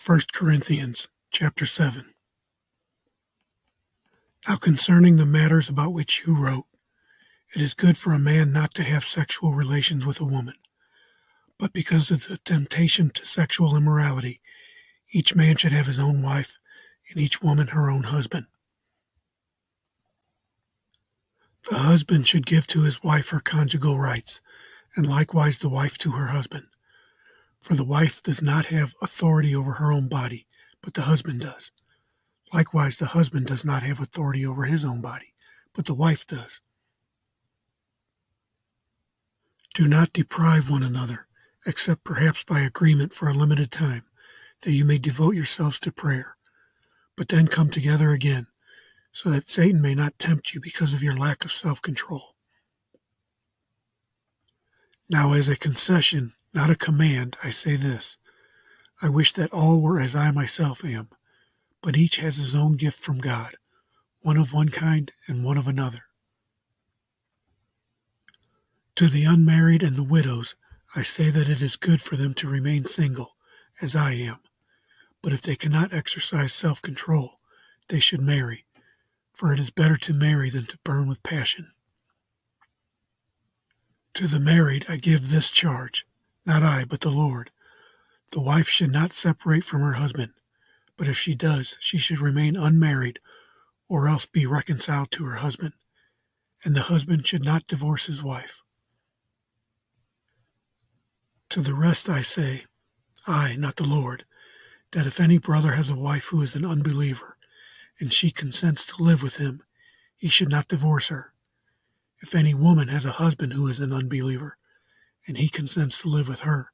1 Corinthians chapter 7. Now concerning the matters about which you wrote, it is good for a man not to have sexual relations with a woman, but because of the temptation to sexual immorality, each man should have his own wife, and each woman her own husband. The husband should give to his wife her conjugal rights, and likewise the wife to her husband. For the wife does not have authority over her own body, but the husband does. Likewise, the husband does not have authority over his own body, but the wife does. Do not deprive one another, except perhaps by agreement for a limited time, that you may devote yourselves to prayer, but then come together again, so that Satan may not tempt you because of your lack of self-control. Now, as a concession, not a command, I say this: I wish that all were as I myself am, but each has his own gift from God, one of one kind and one of another. To the unmarried and the widows, I say that it is good for them to remain single, as I am. But if they cannot exercise self-control, they should marry, for it is better to marry than to burn with passion. To the married I give this charge, not I, but the Lord. The wife should not separate from her husband, but if she does, she should remain unmarried, or else be reconciled to her husband, and the husband should not divorce his wife. To the rest I say, I, not the Lord, that if any brother has a wife who is an unbeliever, and she consents to live with him, he should not divorce her. If any woman has a husband who is an unbeliever, and he consents to live with her,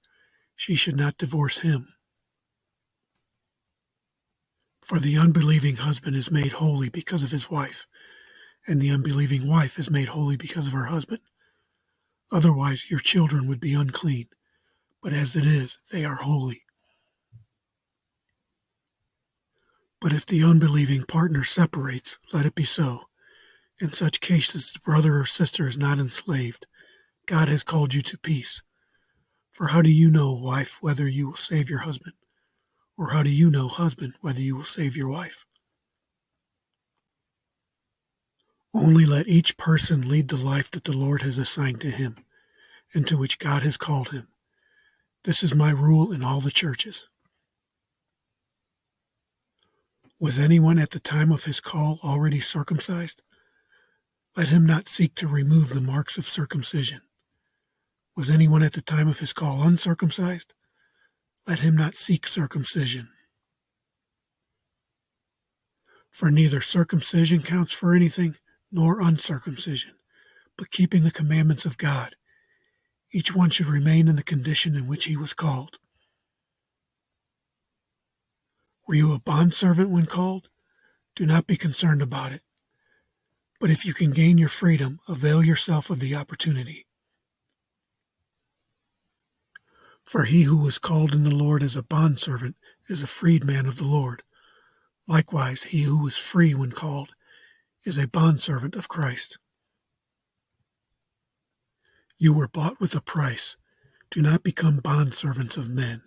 she should not divorce him. For the unbelieving husband is made holy because of his wife, and the unbelieving wife is made holy because of her husband. Otherwise your children would be unclean, but as it is, they are holy. But if the unbelieving partner separates, let it be so. In such cases, the brother or sister is not enslaved. God has called you to peace. For how do you know, wife, whether you will save your husband? Or how do you know, husband, whether you will save your wife? Only let each person lead the life that the Lord has assigned to him, and to which God has called him. This is my rule in all the churches. Was anyone at the time of his call already circumcised? Let him not seek to remove the marks of circumcision. Was anyone at the time of his call uncircumcised? Let him not seek circumcision. For neither circumcision counts for anything, nor uncircumcision, but keeping the commandments of God. Each one should remain in the condition in which he was called. Were you a bondservant when called? Do not be concerned about it. But if you can gain your freedom, avail yourself of the opportunity. For he who was called in the Lord as a bondservant is a freedman of the Lord. Likewise, he who was free when called is a bondservant of Christ. You were bought with a price. Do not become bondservants of men.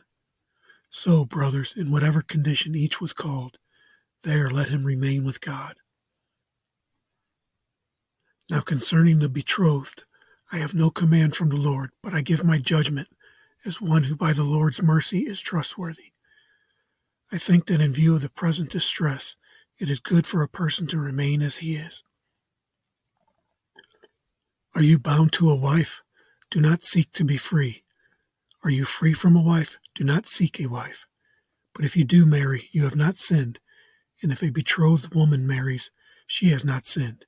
So, brothers, in whatever condition each was called, there let him remain with God. Now concerning the betrothed, I have no command from the Lord, but I give my judgment as one who by the Lord's mercy is trustworthy. I think that in view of the present distress, it is good for a person to remain as he is. Are you bound to a wife? Do not seek to be free. Are you free from a wife? Do not seek a wife. But if you do marry, you have not sinned, and if a betrothed woman marries, she has not sinned.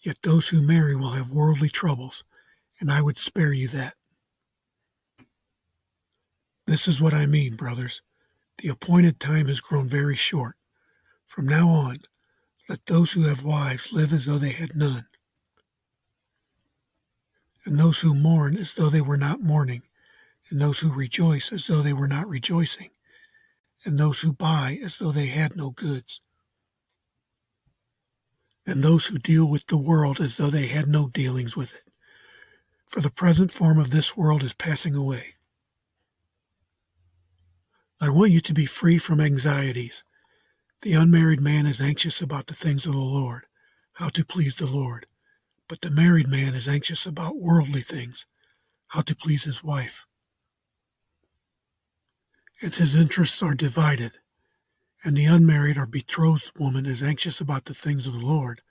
Yet those who marry will have worldly troubles, and I would spare you that. This is what I mean, brothers. The appointed time has grown very short. From now on, let those who have wives live as though they had none, and those who mourn as though they were not mourning, and those who rejoice as though they were not rejoicing, and those who buy as though they had no goods, and those who deal with the world as though they had no dealings with it. For the present form of this world is passing away. I want you to be free from anxieties. The unmarried man is anxious about the things of the Lord, how to please the Lord. But the married man is anxious about worldly things, how to please his wife. And his interests are divided. And the unmarried or betrothed woman is anxious about the things of the Lord,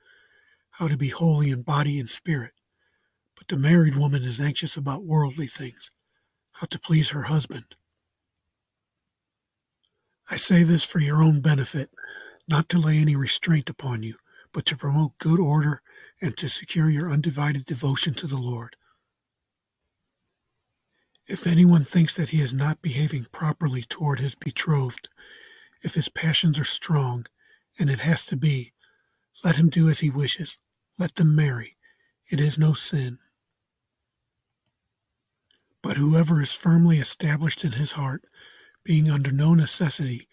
how to be holy in body and spirit. But the married woman is anxious about worldly things, how to please her husband. I say this for your own benefit, not to lay any restraint upon you, but to promote good order and to secure your undivided devotion to the Lord. If anyone thinks that he is not behaving properly toward his betrothed, if his passions are strong, and it has to be, let him do as he wishes. Let them marry. It is no sin. But whoever is firmly established in his heart, being under no necessity,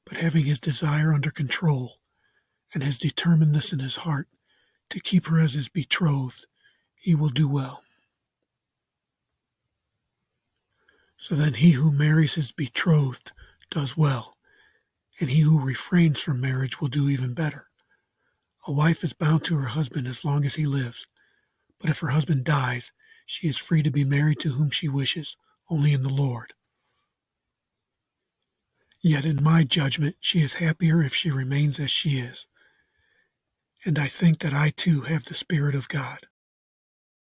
but having his desire under control, and has determined this in his heart, to keep her as his betrothed, he will do well. So then he who marries his betrothed does well, and he who refrains from marriage will do even better. A wife is bound to her husband as long as he lives, but if her husband dies, she is free to be married to whom she wishes, only in the Lord. Yet in my judgment, she is happier if she remains as she is, and I think that I too have the Spirit of God.